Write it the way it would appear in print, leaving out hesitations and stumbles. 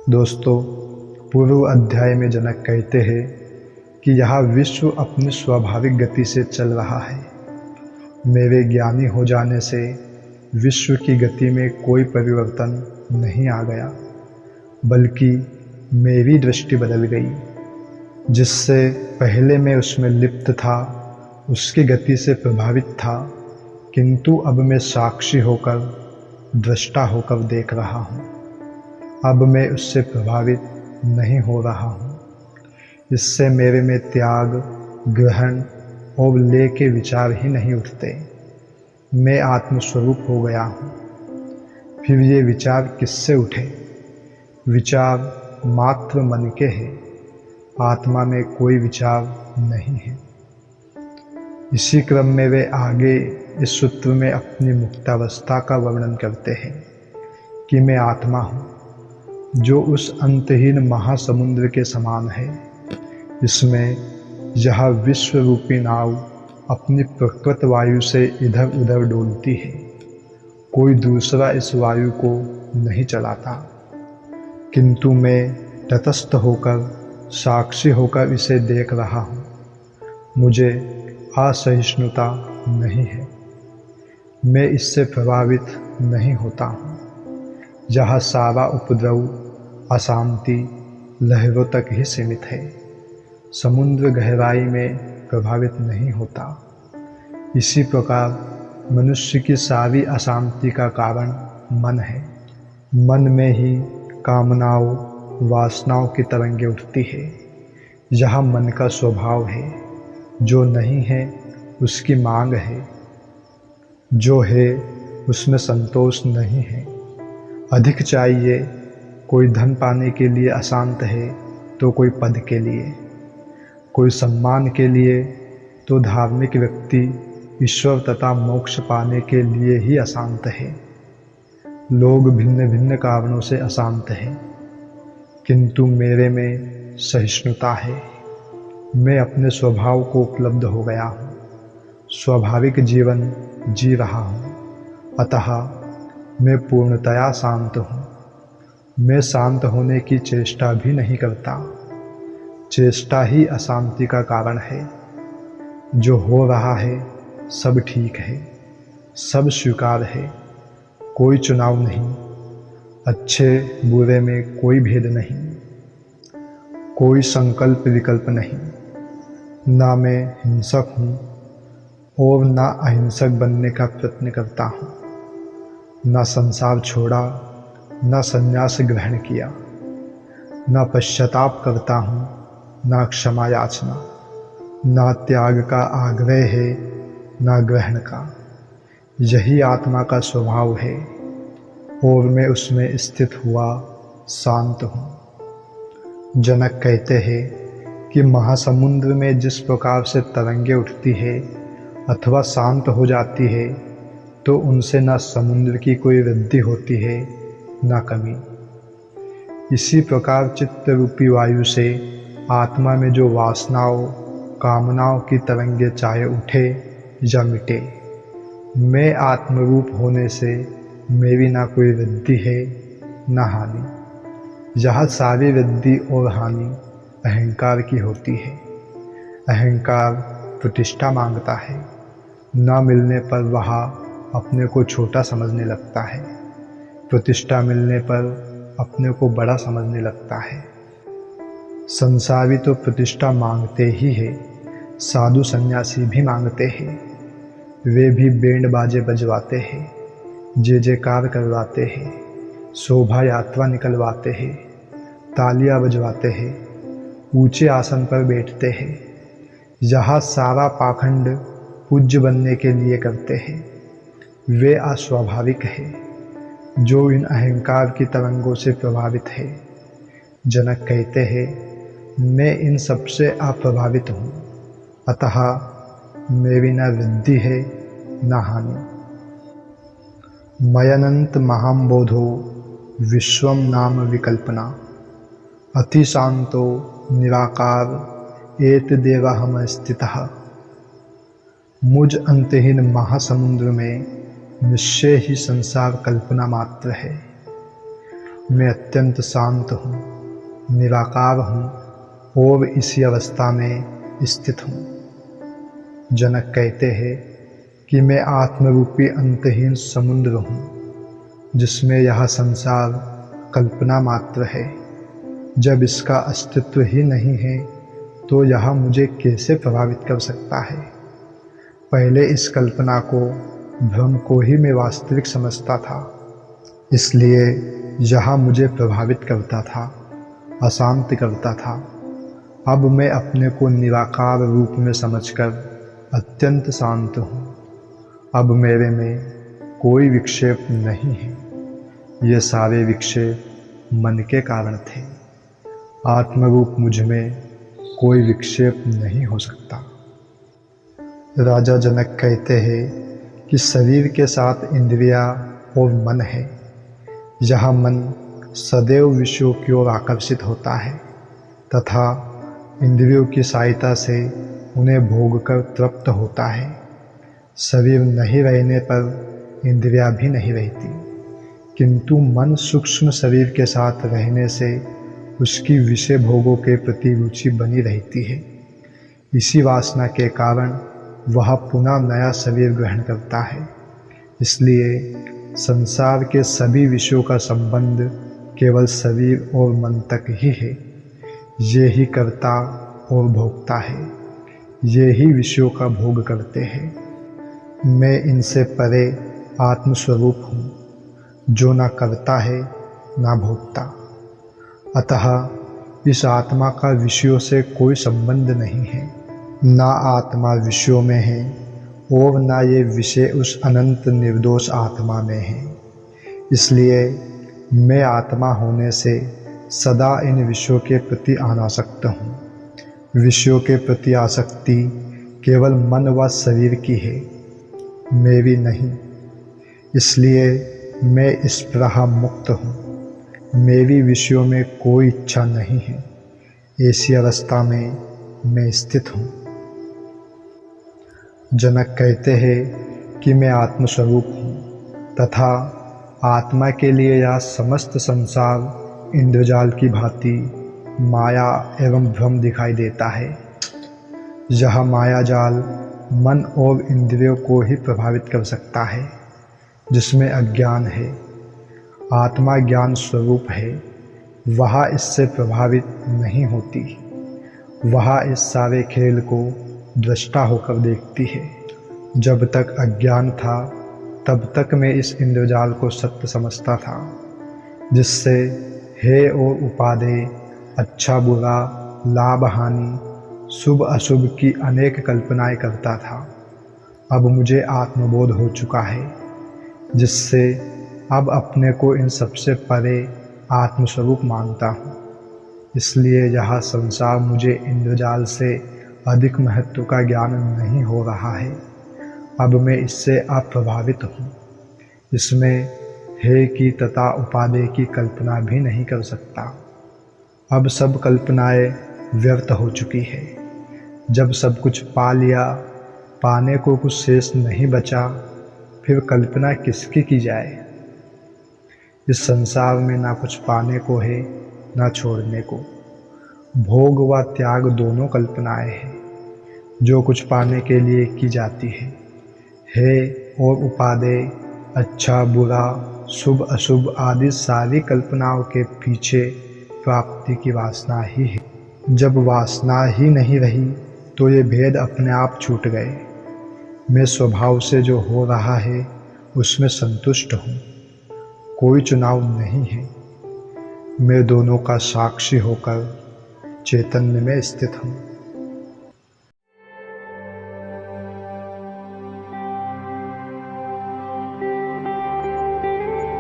दोस्तों, पूर्व अध्याय में जनक कहते हैं कि यह विश्व अपनी स्वाभाविक गति से चल रहा है। मेरे ज्ञानी हो जाने से विश्व की गति में कोई परिवर्तन नहीं आ गया, बल्कि मेरी दृष्टि बदल गई। जिससे पहले मैं उसमें लिप्त था, उसकी गति से प्रभावित था, किंतु अब मैं साक्षी होकर, दृष्टा होकर देख रहा हूँ। अब मैं उससे प्रभावित नहीं हो रहा हूँ। इससे मेरे में त्याग, ग्रहण और लय के विचार ही नहीं उठते। मैं आत्मस्वरूप हो गया हूँ। फिर ये विचार किससे उठे? विचार मात्र मन के हैं। आत्मा में कोई विचार नहीं है। इसी क्रम में वे आगे इस सूत्र में अपनी मुक्तावस्था का वर्णन करते हैं कि मैं आत्मा हूँ, जो उस अंतहीन महासमुद्र के समान है। इसमें यह विश्व रूपी नाव अपनी प्रकृत वायु से इधर उधर डोलती है। कोई दूसरा इस वायु को नहीं चलाता, किंतु मैं तटस्थ होकर, साक्षी होकर इसे देख रहा हूँ। मुझे असहिष्णुता नहीं है। मैं इससे प्रभावित नहीं होता हूँ। यह सारा उपद्रव, अशांति लहरों तक ही सीमित है। समुद्र गहराई में प्रभावित नहीं होता। इसी प्रकार मनुष्य की सारी अशांति का कारण मन है। मन में ही कामनाओं, वासनाओं की तरंगें उठती है। यह मन का स्वभाव है। जो नहीं है उसकी मांग है, जो है उसमें संतोष नहीं है। अधिक चाहिए, कोई धन पाने के लिए अशांत है तो कोई पद के लिए, कोई सम्मान के लिए, तो धार्मिक व्यक्ति ईश्वर तथा मोक्ष पाने के लिए ही अशांत है। लोग भिन्न भिन्न कारणों से अशांत हैं, किंतु मेरे में सहिष्णुता है। मैं अपने स्वभाव को उपलब्ध हो गया हूँ। स्वाभाविक जीवन जी रहा हूँ। अतः मैं पूर्णतया शांत हूँ। मैं शांत होने की चेष्टा भी नहीं करता। चेष्टा ही अशांति का कारण है। जो हो रहा है सब ठीक है, सब स्वीकार है। कोई चुनाव नहीं। अच्छे बुरे में कोई भेद नहीं। कोई संकल्प विकल्प नहीं। ना मैं हिंसक हूँ और ना अहिंसक बनने का प्रयत्न करता हूँ। ना संसार छोड़ा, ना संन्यास ग्रहण किया। ना पश्चाताप करता हूँ, ना क्षमा याचना। ना त्याग का आग्रह है, ना ग्रहण का। यही आत्मा का स्वभाव है और मैं उसमें स्थित हुआ शांत हूँ। जनक कहते हैं कि महासमुद्र में जिस प्रकार से तरंगें उठती है अथवा शांत हो जाती है, तो उनसे न समुद्र की कोई वृद्धि होती है न कमी। इसी प्रकार चित्त रूपी वायु से आत्मा में जो वासनाओं, कामनाओं की तरंगें चाहे उठे या मिटे, मैं आत्मरूप होने से मेरी ना कोई वृद्धि है न हानि। यह सारी वृद्धि और हानि अहंकार की होती है। अहंकार प्रतिष्ठा मांगता है। न मिलने पर वह अपने को छोटा समझने लगता है। प्रतिष्ठा मिलने पर अपने को बड़ा समझने लगता है। संसारी तो प्रतिष्ठा मांगते ही है। साधु सन्यासी भी मांगते हैं। वे भी बैंड बाजे बजवाते हैं, जय जयकार करवाते हैं, शोभा यात्रा निकलवाते हैं, तालियां बजवाते हैं, ऊंचे आसन पर बैठते हैं। यह सारा पाखंड पूज्य बनने के लिए करते हैं। वे अस्वाभाविक है, जो इन अहंकार की तरंगों से प्रभावित है। जनक कहते हैं, मैं इन सबसे अप्रभावित हूँ। अतः मेरी न वृद्धि है न हानि। मयनंत महाम्बोधो विश्वम नाम विकल्पना, अति शांतो निराकार एतदेवाहम स्थितः। मुझ अंतहीन महासमुद्र में निश्चय ही संसार कल्पना मात्र है। मैं अत्यंत शांत हूँ, निराकार हूँ और इसी अवस्था में स्थित हूँ। जनक कहते हैं कि मैं आत्मरूपी अंतहीन समुद्र हूँ, जिसमें यह संसार कल्पना मात्र है। जब इसका अस्तित्व ही नहीं है तो यह मुझे कैसे प्रभावित कर सकता है। पहले इस कल्पना को, भ्रम को ही मैं वास्तविक समझता था, इसलिए यह मुझे प्रभावित करता था, अशांत करता था। अब मैं अपने को निराकार रूप में समझकर अत्यंत शांत हूँ। अब मेरे में कोई विक्षेप नहीं है। ये सारे विक्षेप मन के कारण थे। आत्मरूप मुझ में कोई विक्षेप नहीं हो सकता। राजा जनक कहते हैं कि शरीर के साथ इंद्रियां और मन है। यह मन सदैव विषयों की ओर आकर्षित होता है तथा इंद्रियों की सहायता से उन्हें भोगकर तृप्त होता है। शरीर नहीं रहने पर इंद्रियां भी नहीं रहती, किंतु मन सूक्ष्म शरीर के साथ रहने से उसकी विषय भोगों के प्रति रुचि बनी रहती है। इसी वासना के कारण वह पुनः नया शरीर ग्रहण करता है। इसलिए संसार के सभी विषयों का संबंध केवल शरीर और मन तक ही है। ये ही कर्ता और भोक्ता है। ये ही विषयों का भोग करते हैं। मैं इनसे परे आत्मस्वरूप हूँ, जो ना करता है ना भोगता। अतः इस आत्मा का विषयों से कोई संबंध नहीं है। ना आत्मा विषयों में है और ना ये विषय उस अनंत निर्दोष आत्मा में है। इसलिए मैं आत्मा होने से सदा इन विषयों के प्रति अनासक्त हूँ। विषयों के प्रति आसक्ति केवल मन व शरीर की है, मेरी नहीं। इसलिए मैं स्पृहा मुक्त हूँ। मेरी विषयों में कोई इच्छा नहीं है। ऐसी अवस्था में मैं स्थित हूँ। जनक कहते हैं कि मैं आत्मस्वरूप हूँ तथा आत्मा के लिए यह समस्त संसार इंद्रजाल की भांति माया एवं भ्रम दिखाई देता है। यह माया जाल मन और इंद्रियों को ही प्रभावित कर सकता है, जिसमें अज्ञान है। आत्मा ज्ञान स्वरूप है, वह इससे प्रभावित नहीं होती। वह इस सारे खेल को दृष्टा होकर देखती है। जब तक अज्ञान था तब तक मैं इस इंद्रजाल को सत्य समझता था, जिससे हे और उपादेय, अच्छा बुरा, लाभ हानि, शुभ अशुभ की अनेक कल्पनाएं करता था। अब मुझे आत्मबोध हो चुका है, जिससे अब अपने को इन सबसे परे आत्मस्वरूप मानता हूँ। इसलिए यह संसार मुझे इंद्रजाल से अधिक महत्व का ज्ञान नहीं हो रहा है। अब मैं इससे अप्रभावित हूँ। इसमें हे की तथा उपादेय की कल्पना भी नहीं कर सकता। अब सब कल्पनाएं व्यर्थ हो चुकी है। जब सब कुछ पा लिया, पाने को कुछ शेष नहीं बचा, फिर कल्पना किसकी की जाए। इस संसार में ना कुछ पाने को है ना छोड़ने को। भोग व त्याग दोनों कल्पनाएं हैं, जो कुछ पाने के लिए की जाती है। हे और उपादेय, अच्छा बुरा, शुभ अशुभ आदि सारी कल्पनाओं के पीछे प्राप्ति की वासना ही है। जब वासना ही नहीं रही तो ये भेद अपने आप छूट गए। मैं स्वभाव से जो हो रहा है उसमें संतुष्ट हूँ। कोई चुनाव नहीं है। मैं दोनों का साक्षी होकर चैतन्य में स्थित हूँ।